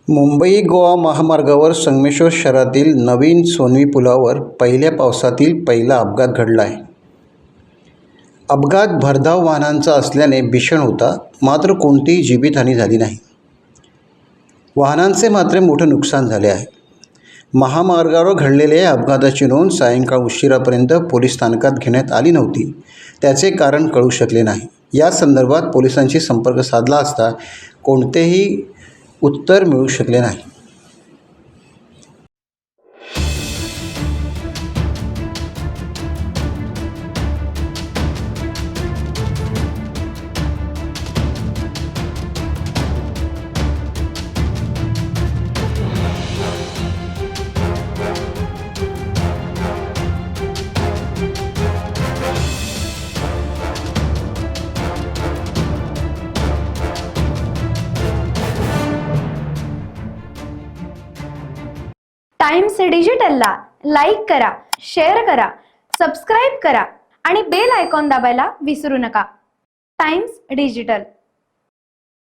मुंबई गोवा महामार्गावर संगमेश्वर शहरातील नवीन सोनवी पुलावर पहिल्या पावसातील पहिला अपघात घडला आहे. अपघात भरधाव वाहनांचा असल्याने भीषण होता, मात्र कोणतीही जीवितहानी झाली नाही. वाहनांचे मात्र मोठे नुकसान झाले आहे. महामार्गावर घडलेल्या या अपघाताची नोंद सायंकाळ उशिरापर्यंत पोलीस स्थानकात घेण्यात आली नव्हती. त्याचे कारण कळू शकले नाही. या संदर्भात पोलिसांशी संपर्क साधला असता कोणतेही उत्तर मिळू शकले नाही. टाइम्स डिजिटलला लाईक करा, शेअर करा, सबस्क्राईब करा आणि बेल आयकॉन दाबायला विसरू नका. Times digital.